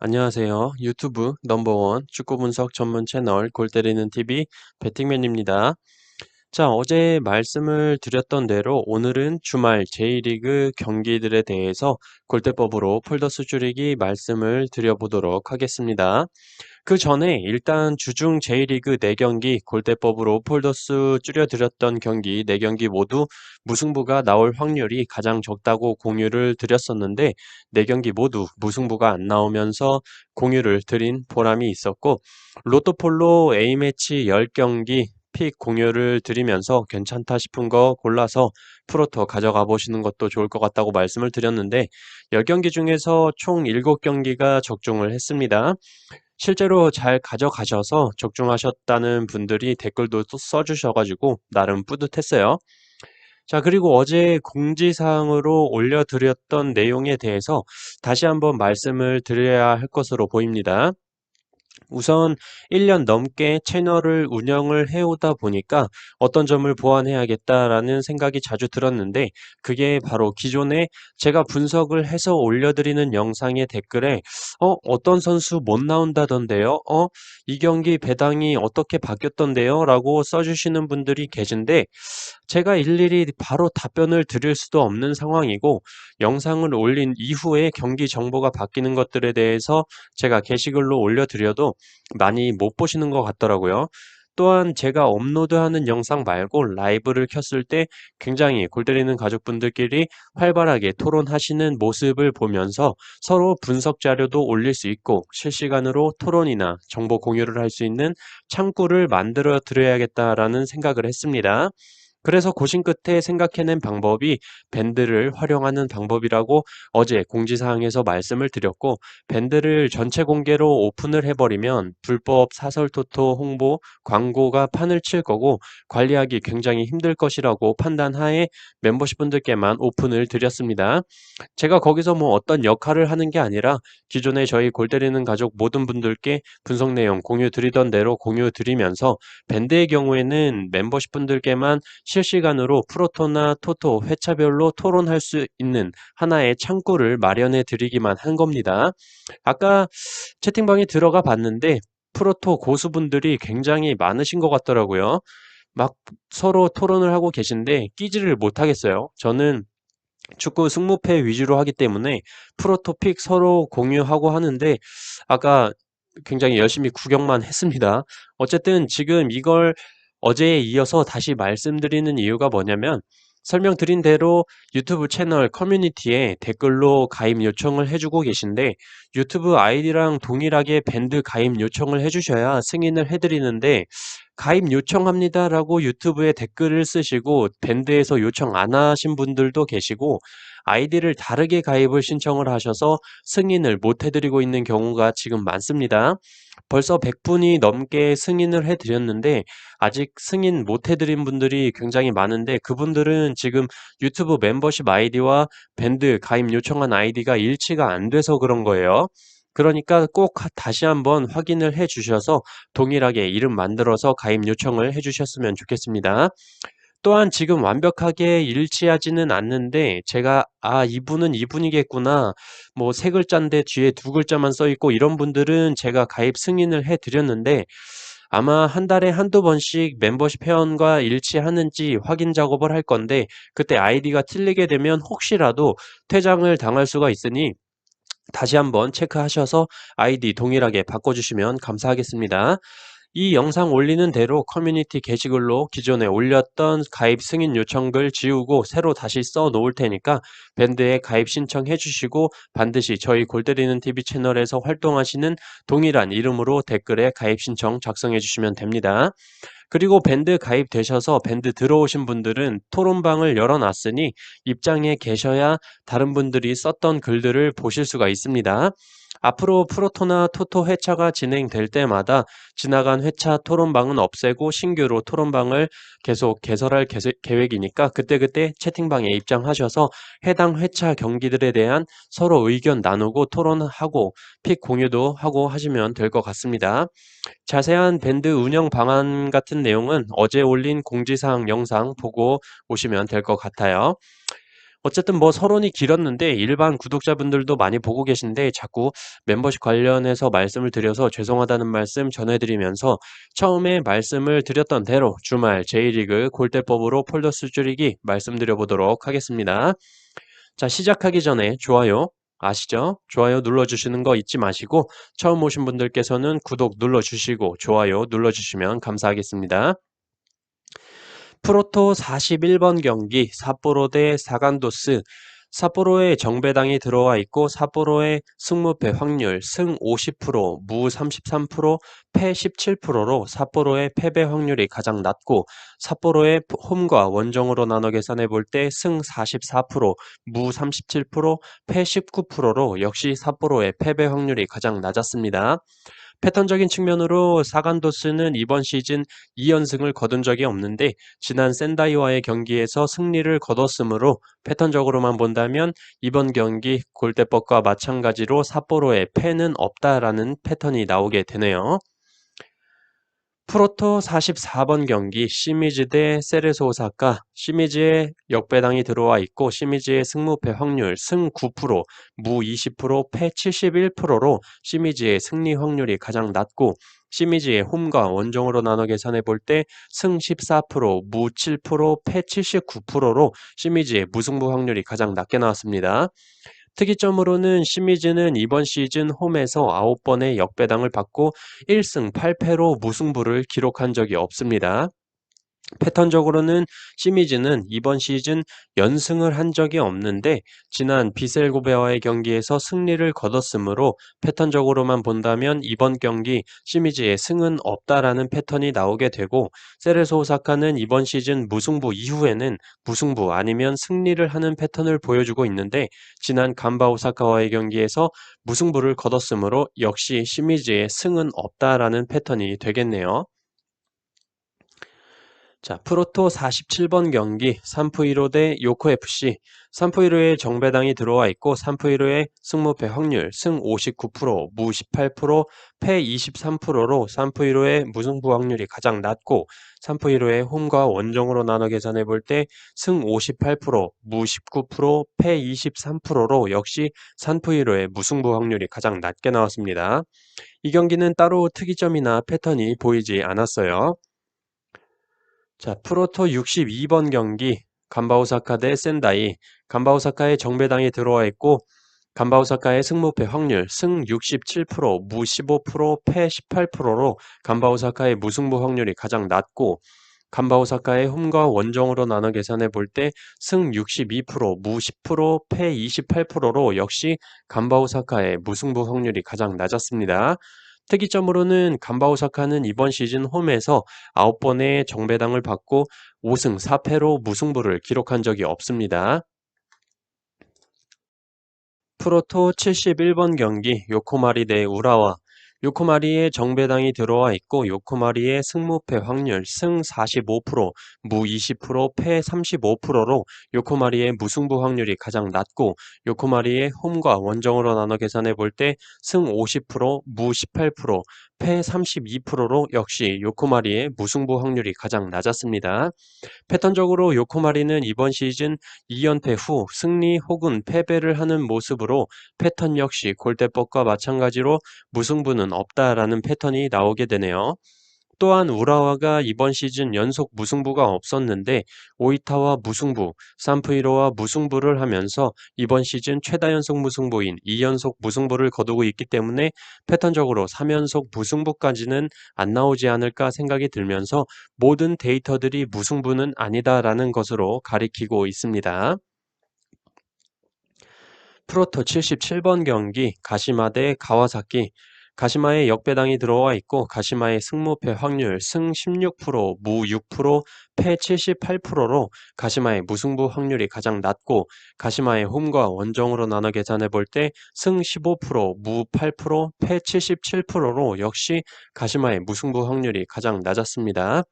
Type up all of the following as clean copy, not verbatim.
안녕하세요. 유튜브 넘버원 축구 분석 전문 채널 골 때리는 TV 배팅맨입니다. 자, 어제 말씀을 드렸던 대로 오늘은 주말 J리그 경기들에 대해서 골대법으로 폴더스 줄이기 말씀을 드려보도록 하겠습니다. 그 전에 일단 주중 J리그 4경기 골대법으로 폴더스 줄여드렸던 경기 4경기 모두 무승부가 나올 확률이 가장 적다고 공유를 드렸었는데 4경기 모두 무승부가 안 나오면서 공유를 드린 보람이 있었고 로또폴로 A매치 10경기 픽 공유를 드리면서 괜찮다 싶은 거 골라서 프로토 가져가 보시는 것도 좋을 것 같다고 말씀을 드렸는데 10경기 중에서 총 7경기가 적중을 했습니다. 실제로 잘 가져가셔서 적중하셨다는 분들이 댓글도 또 써주셔가지고 나름 뿌듯했어요. 자, 그리고 어제 공지사항으로 올려드렸던 내용에 대해서 다시 한번 말씀을 드려야 할 것으로 보입니다. 우선 1년 넘게 채널을 운영을 해오다 보니까 어떤 점을 보완해야겠다라는 생각이 자주 들었는데 그게 바로 기존에 제가 분석을 해서 올려드리는 영상의 댓글에 어떤 선수 못 나온다던데요? 이 경기 배당이 어떻게 바뀌었던데요? 라고 써주시는 분들이 계신데 제가 일일이 바로 답변을 드릴 수도 없는 상황이고 영상을 올린 이후에 경기 정보가 바뀌는 것들에 대해서 제가 게시글로 올려드려도 많이 못 보시는 것 같더라고요. 또한 제가 업로드하는 영상 말고 라이브를 켰을 때 굉장히 골 때리는 가족분들끼리 활발하게 토론하시는 모습을 보면서 서로 분석 자료도 올릴 수 있고 실시간으로 토론이나 정보 공유를 할 수 있는 창구를 만들어 드려야겠다라는 생각을 했습니다. 그래서 고심 끝에 생각해낸 방법이 밴드를 활용하는 방법이라고 어제 공지사항에서 말씀을 드렸고 밴드를 전체 공개로 오픈을 해버리면 불법 사설토토 홍보, 광고가 판을 칠 거고 관리하기 굉장히 힘들 것이라고 판단하에 멤버십 분들께만 오픈을 드렸습니다. 제가 거기서 뭐 어떤 역할을 하는 게 아니라 기존에 저희 골 때리는 가족 모든 분들께 분석 내용 공유 드리던 대로 공유 드리면서 밴드의 경우에는 멤버십 분들께만 실시간으로 프로토나 토토 회차별로 토론할 수 있는 하나의 창구를 마련해 드리기만 한 겁니다. 아까 채팅방에 들어가 봤는데 프로토 고수분들이 굉장히 많으신 것 같더라고요. 막 서로 토론을 하고 계신데 끼지를 못하겠어요. 저는 축구 승무패 위주로 하기 때문에 프로토픽 서로 공유하고 하는데 아까 굉장히 열심히 구경만 했습니다. 어쨌든 지금 이걸 어제에 이어서 다시 말씀드리는 이유가 뭐냐면 설명드린 대로 유튜브 채널 커뮤니티에 댓글로 가입 요청을 해주고 계신데 유튜브 아이디랑 동일하게 밴드 가입 요청을 해주셔야 승인을 해드리는데 가입 요청합니다라고 유튜브에 댓글을 쓰시고 밴드에서 요청 안 하신 분들도 계시고 아이디를 다르게 가입을 신청을 하셔서 승인을 못 해드리고 있는 경우가 지금 많습니다. 벌써 100분이 넘게 승인을 해드렸는데 아직 승인 못 해드린 분들이 굉장히 많은데 그분들은 지금 유튜브 멤버십 아이디와 밴드 가입 요청한 아이디가 일치가 안 돼서 그런 거예요. 그러니까 꼭 다시 한번 확인을 해 주셔서 동일하게 이름 만들어서 가입 요청을 해 주셨으면 좋겠습니다. 또한 지금 완벽하게 일치하지는 않는데 제가 '아 이분은 이분이겠구나.' 뭐 세 글자인데 뒤에 두 글자만 써 있고 이런 분들은 제가 가입 승인을 해 드렸는데 아마 한 달에 한두 번씩 멤버십 회원과 일치하는지 확인 작업을 할 건데 그때 아이디가 틀리게 되면 혹시라도 퇴장을 당할 수가 있으니 다시 한번 체크하셔서 아이디 동일하게 바꿔주시면 감사하겠습니다. 이 영상 올리는 대로 커뮤니티 게시글로 기존에 올렸던 가입 승인 요청글 지우고 새로 다시 써 놓을 테니까 밴드에 가입 신청해 주시고 반드시 저희 골 때리는 TV 채널에서 활동하시는 동일한 이름으로 댓글에 가입 신청 작성해 주시면 됩니다. 그리고 밴드 가입되셔서 밴드 들어오신 분들은 토론방을 열어놨으니 입장에 계셔야 다른 분들이 썼던 글들을 보실 수가 있습니다. 앞으로 프로토나 토토 회차가 진행될 때마다 지나간 회차 토론방은 없애고 신규로 토론방을 계속 개설할 계획이니까 그때그때 채팅방에 입장하셔서 해당 회차 경기들에 대한 서로 의견 나누고 토론하고 픽 공유도 하고 하시면 될 것 같습니다. 자세한 밴드 운영 방안 같은 내용은 어제 올린 공지사항 영상 보고 오시면 될 것 같아요. 어쨌든 뭐 서론이 길었는데 일반 구독자분들도 많이 보고 계신데 자꾸 멤버십 관련해서 말씀을 드려서 죄송하다는 말씀 전해드리면서 처음에 말씀을 드렸던 대로 주말 J리그 골대법으로 폴더 수 줄이기 말씀드려보도록 하겠습니다. 자, 시작하기 전에 좋아요 아시죠? 좋아요 눌러주시는 거 잊지 마시고 처음 오신 분들께서는 구독 눌러주시고 좋아요 눌러주시면 감사하겠습니다. 프로토 41번 경기 삿포로 대 사간도스. 삿포로에 정배당이 들어와 있고 삿포로의 승무패 확률 승 50%, 무 33%, 패 17%로 삿포로의 패배 확률이 가장 낮고 삿포로의 홈과 원정으로 나눠 계산해 볼 때 승 44%, 무 37%, 패 19%로 역시 삿포로의 패배 확률이 가장 낮았습니다. 패턴적인 측면으로 사간도스는 이번 시즌 2연승을 거둔 적이 없는데 지난 센다이와의 경기에서 승리를 거뒀으므로 패턴적으로만 본다면 이번 경기 골대법과 마찬가지로 삿포로에 패는 없다라는 패턴이 나오게 되네요. 프로토 44번 경기 시미즈 대 세레소 오사카. 시미즈의 역배당이 들어와 있고 시미즈의 승무패 확률 승 9%, 무 20%, 패 71%로 시미즈의 승리 확률이 가장 낮고 시미즈의 홈과 원정으로 나눠 계산해 볼 때 승 14%, 무 7%, 패 79%로 시미즈의 무승부 확률이 가장 낮게 나왔습니다. 특이점으로는 시미즈는 이번 시즌 홈에서 9번의 역배당을 받고 1승 8패로 무승부를 기록한 적이 없습니다. 패턴적으로는 시미즈는 이번 시즌 연승을 한 적이 없는데 지난 비셀고베와의 경기에서 승리를 거뒀으므로 패턴적으로만 본다면 이번 경기 시미즈의 승은 없다라는 패턴이 나오게 되고 세레소 오사카는 이번 시즌 무승부 이후에는 무승부 아니면 승리를 하는 패턴을 보여주고 있는데 지난 간바 오사카와의 경기에서 무승부를 거뒀으므로 역시 시미즈의 승은 없다라는 패턴이 되겠네요. 자, 프로토 47번 경기 산푸이로 대 요코FC. 산푸이로의 정배당이 들어와 있고 산푸이로의 승무패 확률 승 59%, 무 18%, 패 23%로 산푸이로의 무승부 확률이 가장 낮고 산푸이로의 홈과 원정으로 나눠 계산해 볼 때 승 58%, 무 19%, 패 23%로 역시 산푸이로의 무승부 확률이 가장 낮게 나왔습니다. 이 경기는 따로 특이점이나 패턴이 보이지 않았어요. 자, 프로토 62번 경기 간바오사카 대 센다이. 간바오사카의 정배당이 들어와 있고 간바오사카의 승무패 확률 승 67%, 무 15%, 패 18%로 간바오사카의 무승부 확률이 가장 낮고 간바오사카의 홈과 원정으로 나눠 계산해 볼 때 승 62%, 무 10%, 패 28%로 역시 간바오사카의 무승부 확률이 가장 낮았습니다. 특이점으로는 간바오사카는 이번 시즌 홈에서 9번의 정배당을 받고 5승 4패로 무승부를 기록한 적이 없습니다. 프로토 71번 경기 요코마리 대 우라와. 요코마리의 정배당이 들어와 있고 요코마리의 승무패 확률 승 45%, 무 20%, 패 35%로 요코마리의 무승부 확률이 가장 낮고 요코마리의 홈과 원정으로 나눠 계산해 볼 때 승 50%, 무 18%, 패 32%로 역시 요코마리의 무승부 확률이 가장 낮았습니다. 패턴적으로 요코마리는 이번 시즌 2연패 후 승리 혹은 패배를 하는 모습으로 패턴 역시 골대법과 마찬가지로 무승부는 없다라는 패턴이 나오게 되네요. 또한 우라와가 이번 시즌 연속 무승부가 없었는데 오이타와 무승부, 산프이로와 무승부를 하면서 이번 시즌 최다 연속 무승부인 2연속 무승부를 거두고 있기 때문에 패턴적으로 3연속 무승부까지는 안 나오지 않을까 생각이 들면서 모든 데이터들이 무승부는 아니다라는 것으로 가리키고 있습니다. 프로토 77번 경기 가시마 대 가와사키. 가시마의 역배당이 들어와 있고 가시마의 승무패 확률 승 16%, 무 6%, 패 78%로 가시마의 무승부 확률이 가장 낮고 가시마의 홈과 원정으로 나눠 계산해 볼 때 승 15%, 무 8%, 패 77%로 역시 가시마의 무승부 확률이 가장 낮았습니다.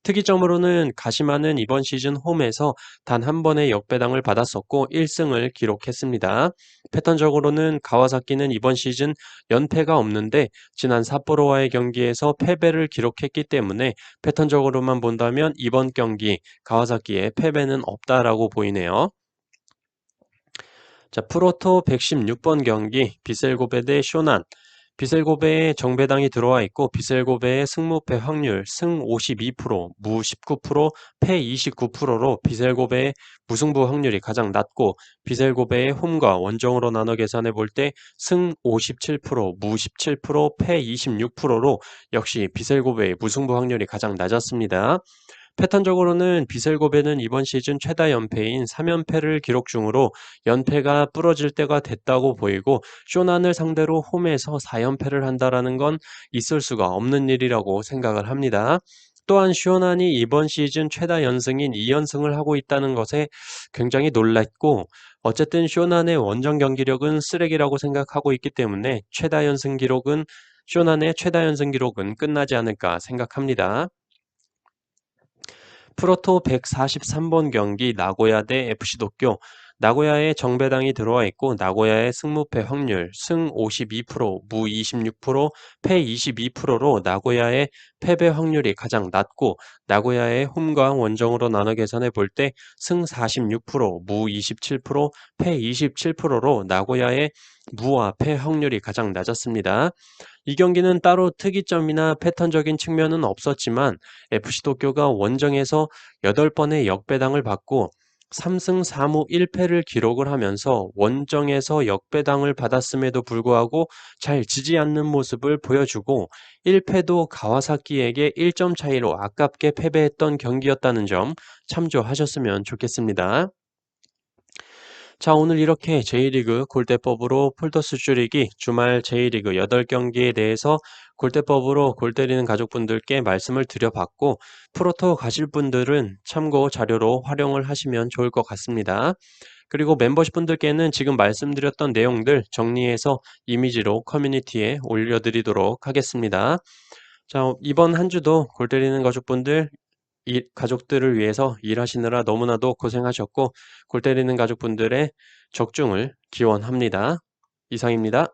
특이점으로는 가시마는 이번 시즌 홈에서 단 한 번의 역배당을 받았었고 1승을 기록했습니다. 패턴적으로는 가와사키는 이번 시즌 연패가 없는데 지난 삿포로와의 경기에서 패배를 기록했기 때문에 패턴적으로만 본다면 이번 경기 가와사키의 패배는 없다라고 보이네요. 자, 프로토 116번 경기 비셀고베 대 쇼난. 비셀고베에 정배당이 들어와 있고 비셀고베의 승무패 확률 승 52%, 무 19%, 패 29%로 비셀고베의 무승부 확률이 가장 낮고 비셀고베의 홈과 원정으로 나눠 계산해 볼 때 승 57%, 무 17%, 패 26%로 역시 비셀고베의 무승부 확률이 가장 낮았습니다. 패턴적으로는 비셀고베는 이번 시즌 최다 연패인 3연패를 기록 중으로 연패가 부러질 때가 됐다고 보이고 쇼난을 상대로 홈에서 4연패를 한다라는 건 있을 수가 없는 일이라고 생각을 합니다. 또한 쇼난이 이번 시즌 최다 연승인 2연승을 하고 있다는 것에 굉장히 놀랐고 어쨌든 쇼난의 원정 경기력은 쓰레기라고 생각하고 있기 때문에 쇼난의 최다 연승 기록은 끝나지 않을까 생각합니다. 프로토 143번 경기 나고야 대 FC 도쿄. 나고야에 정배당이 들어와 있고 나고야의 승무패 확률 승 52%, 무 26%, 패 22%로 나고야의 패배 확률이 가장 낮고 나고야의 홈과 원정으로 나눠 계산해 볼 때 승 46%, 무 27%, 패 27%로 나고야의 무와 패 확률이 가장 낮았습니다. 이 경기는 따로 특이점이나 패턴적인 측면은 없었지만 FC 도쿄가 원정에서 8번의 역배당을 받고 3승 4무 1패를 기록을 하면서 원정에서 역배당을 받았음에도 불구하고 잘 지지 않는 모습을 보여주고 1패도 가와사키에게 1점 차이로 아깝게 패배했던 경기였다는 점 참조하셨으면 좋겠습니다. 자, 오늘 이렇게 J리그 골대법으로 폴더스 줄이기 주말 J리그 8경기에 대해서 골대법으로 골 때리는 가족분들께 말씀을 드려봤고 프로토 가실 분들은 참고 자료로 활용을 하시면 좋을 것 같습니다. 그리고 멤버십 분들께는 지금 말씀드렸던 내용들 정리해서 이미지로 커뮤니티에 올려드리도록 하겠습니다. 자, 이번 한 주도 골 때리는 가족분들 가족들을 위해서 일하시느라 너무나도 고생하셨고 골 때리는 가족분들의 적중을 기원합니다. 이상입니다.